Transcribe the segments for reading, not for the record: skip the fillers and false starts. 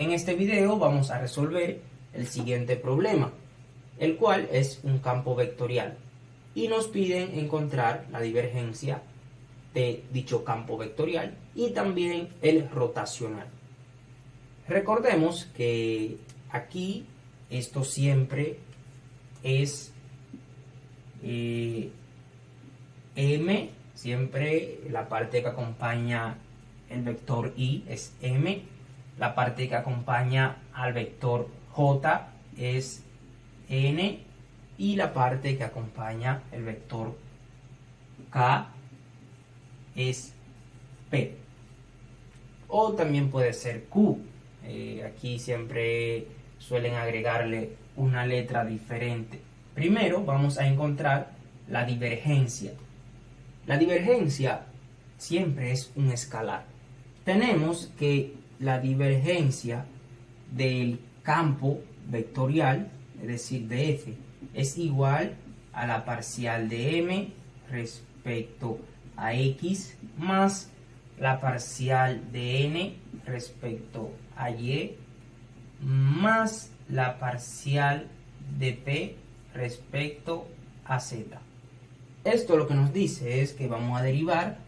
En este video vamos a resolver el siguiente problema, el cual es un campo vectorial, y nos piden encontrar la divergencia de dicho campo vectorial y también el rotacional. Recordemos que aquí esto siempre es M, siempre la parte que acompaña el vector Y es M, la parte que acompaña al vector J es N y la parte que acompaña el vector K es P. O también puede ser Q. Aquí siempre suelen agregarle una letra diferente. Primero vamos a encontrar la divergencia. La divergencia siempre es un escalar. Tenemos que la divergencia del campo vectorial, es decir, de F, es igual a la parcial de M respecto a X más la parcial de N respecto a Y más la parcial de P respecto a Z. Esto lo que nos dice es que vamos a derivar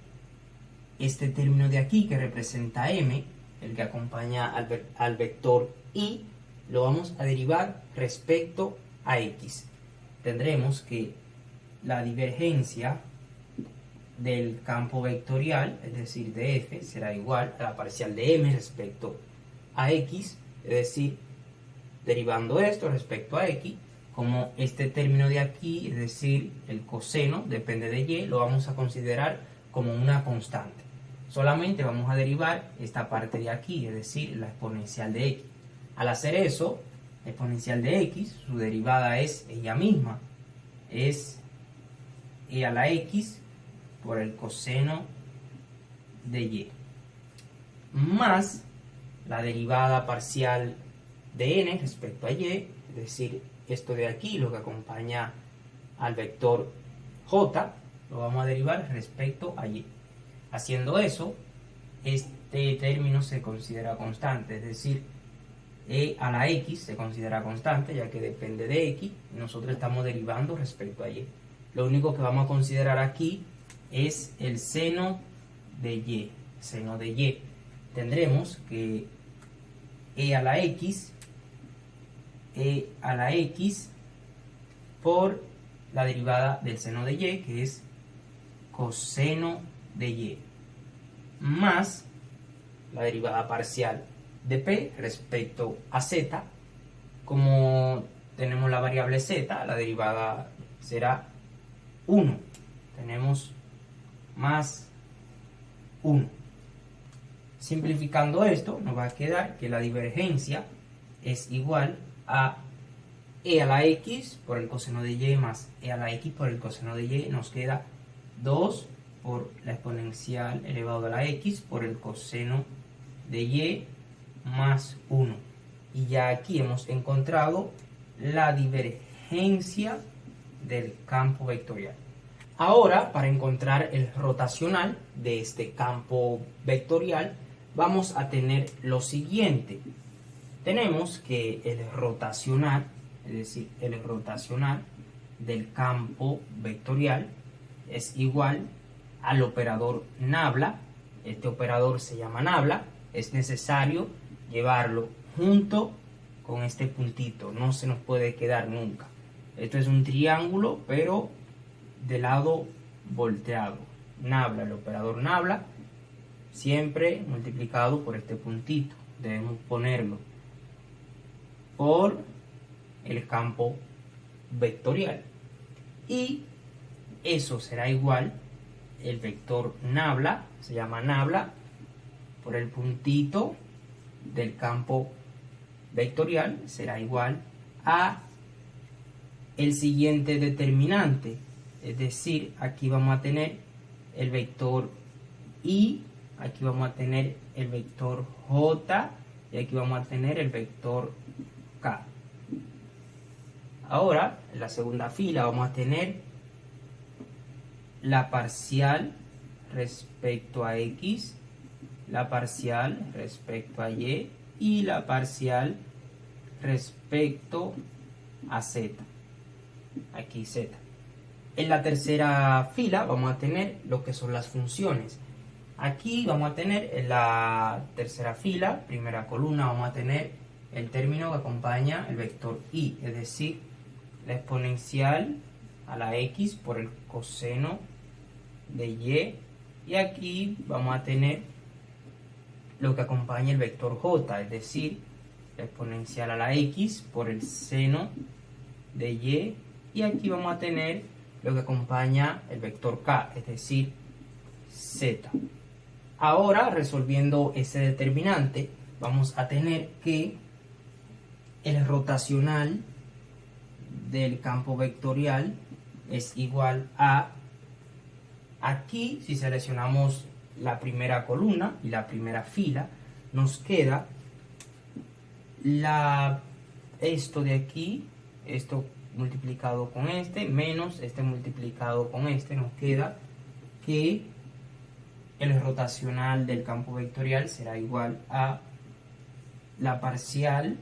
este término de aquí que representa M, el que acompaña al vector Y, lo vamos a derivar respecto a X. Tendremos que la divergencia del campo vectorial, es decir, de F, será igual a la parcial de M respecto a X, es decir, derivando esto respecto a X, como este término de aquí, es decir, el coseno, depende de Y, lo vamos a considerar como una constante. Solamente vamos a derivar esta parte de aquí, es decir, la exponencial de X. Al hacer eso, la exponencial de X, su derivada es ella misma, es E a la X por el coseno de Y, más la derivada parcial de N respecto a Y, es decir, esto de aquí, lo que acompaña al vector J, lo vamos a derivar respecto a Y. Haciendo eso, este término se considera constante, es decir, E a la X se considera constante, ya que depende de X, y nosotros estamos derivando respecto a Y. Lo único que vamos a considerar aquí es el seno de Y. Seno de Y. Tendremos que E a la X por la derivada del seno de Y, que es coseno de Y, más la derivada parcial de P respecto a Z. Como tenemos la variable Z, la derivada será 1. Tenemos más 1. Simplificando esto, nos va a quedar que la divergencia es igual a E a la X por el coseno de Y más E a la X por el coseno de Y. Nos queda 2 por la exponencial elevado a la X por el coseno de Y más 1. Y ya aquí hemos encontrado la divergencia del campo vectorial. Ahora, para encontrar el rotacional de este campo vectorial, vamos a tener lo siguiente. Tenemos que el rotacional, es decir, el rotacional del campo vectorial es igual al operador nabla. Este operador se llama nabla. Es necesario llevarlo junto con este puntito. No se nos puede quedar nunca. Esto es un triángulo, pero de lado volteado. Nabla, el operador nabla, siempre multiplicado por este puntito. Debemos ponerlo por el campo vectorial. Y eso será igual, el vector nabla, se llama nabla, por el puntito del campo vectorial, será igual a el siguiente determinante. Es decir, aquí vamos a tener el vector Y, aquí vamos a tener el vector J y aquí vamos a tener el vector K. Ahora, en la segunda fila vamos a tener la parcial respecto a X, la parcial respecto a Y y la parcial respecto a z. Aquí z. En la tercera fila vamos a tener lo que son las funciones. Aquí vamos a tener en la tercera fila, primera columna, vamos a tener el término que acompaña el vector y, es decir, la exponencial a la x por el coseno de y. Y aquí vamos a tener lo que acompaña el vector j, es decir, la exponencial a la x por el seno de y. Y aquí vamos a tener lo que acompaña el vector k, es decir, z. Ahora, resolviendo ese determinante, vamos a tener que el rotacional del campo vectorial es igual a, aquí si seleccionamos la primera columna y la primera fila, nos queda esto de aquí, esto multiplicado con este, menos este multiplicado con este, nos queda que el rotacional del campo vectorial será igual a la parcial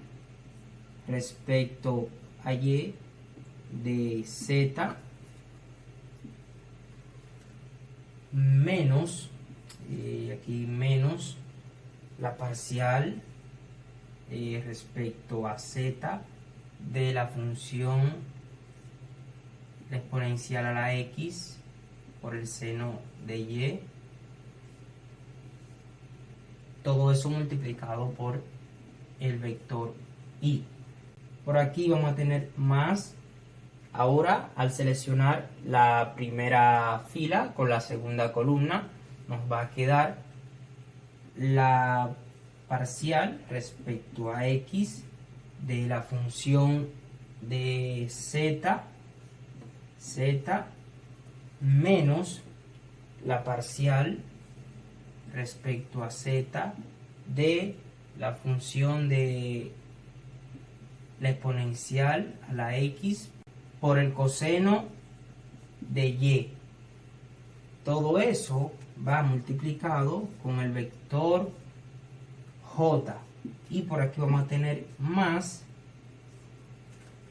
respecto a y de z menos, aquí menos la parcial respecto a z de la función la exponencial a la x por el seno de y. Todo eso multiplicado por el vector y. Por aquí vamos a tener más. Ahora, al seleccionar la primera fila con la segunda columna, nos va a quedar la parcial respecto a x de la función de z menos la parcial respecto a z de la función de la exponencial a la x por el coseno de y. Todo eso va multiplicado con el vector j. Y por aquí vamos a tener más.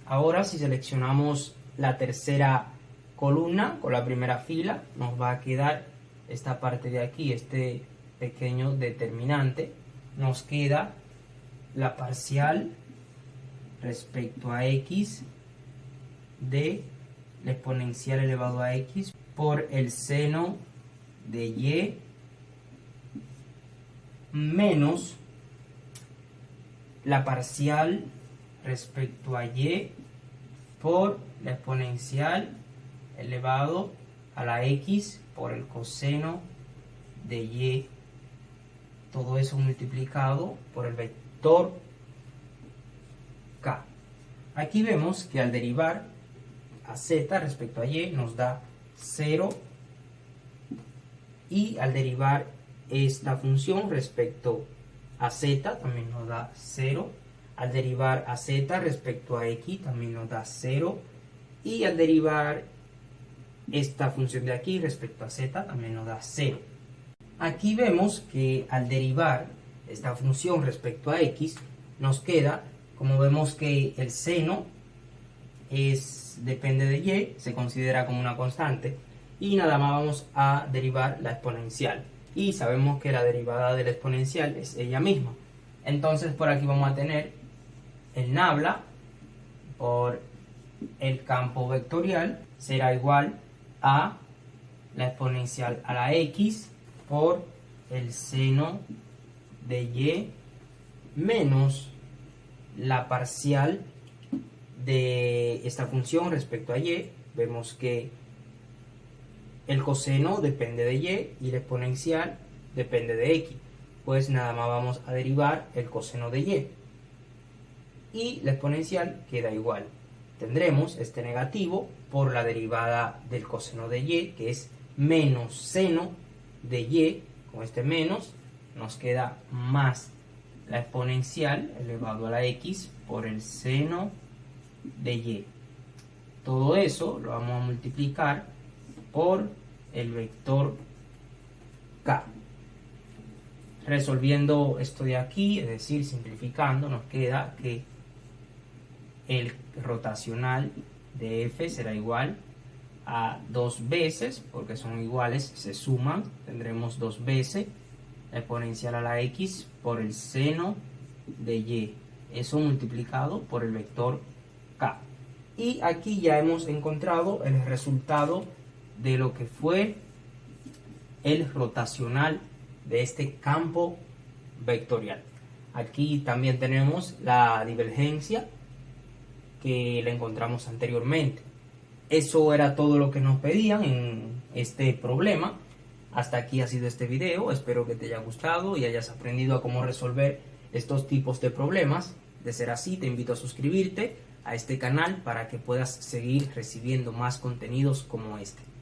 Ahora, si seleccionamos la tercera columna con la primera fila, nos va a quedar esta parte de aquí, este pequeño determinante. Nos queda la parcial respecto a x de la exponencial elevado a x por el seno de y menos la parcial respecto a y por la exponencial elevado a la x por el coseno de y. Todo eso multiplicado por el vector k. Aquí vemos que al derivar a z respecto a y nos da 0, y al derivar esta función respecto a z también nos da 0, al derivar a z respecto a x también nos da 0, y al derivar esta función de aquí respecto a z también nos da 0. Aquí vemos que al derivar esta función respecto a x nos queda, como vemos que el seno depende de y, se considera como una constante, y nada más vamos a derivar la exponencial. Y sabemos que la derivada de la exponencial es ella misma. Entonces por aquí vamos a tener el nabla por el campo vectorial será igual a la exponencial a la x por el seno de y menos la parcial de esta función respecto a y. Vemos que el coseno depende de y y la exponencial depende de x. Pues nada más vamos a derivar el coseno de y. Y la exponencial queda igual. Tendremos este negativo por la derivada del coseno de y, que es menos seno de y. Con este menos nos queda más la exponencial elevado a la x por el seno de y. Todo eso lo vamos a multiplicar por el vector k. Resolviendo esto de aquí, es decir, simplificando, nos queda que el rotacional de f será igual a 2 veces, porque son iguales, se suman, tendremos 2 veces la exponencial a la x por el seno de y, eso multiplicado por el vector k. Y aquí ya hemos encontrado el resultado de lo que fue el rotacional de este campo vectorial. Aquí también tenemos la divergencia que la encontramos anteriormente. Eso era todo lo que nos pedían en este problema. Hasta aquí ha sido este video. Espero que te haya gustado y hayas aprendido a cómo resolver estos tipos de problemas. De ser así, te invito a suscribirte a este canal para que puedas seguir recibiendo más contenidos como este.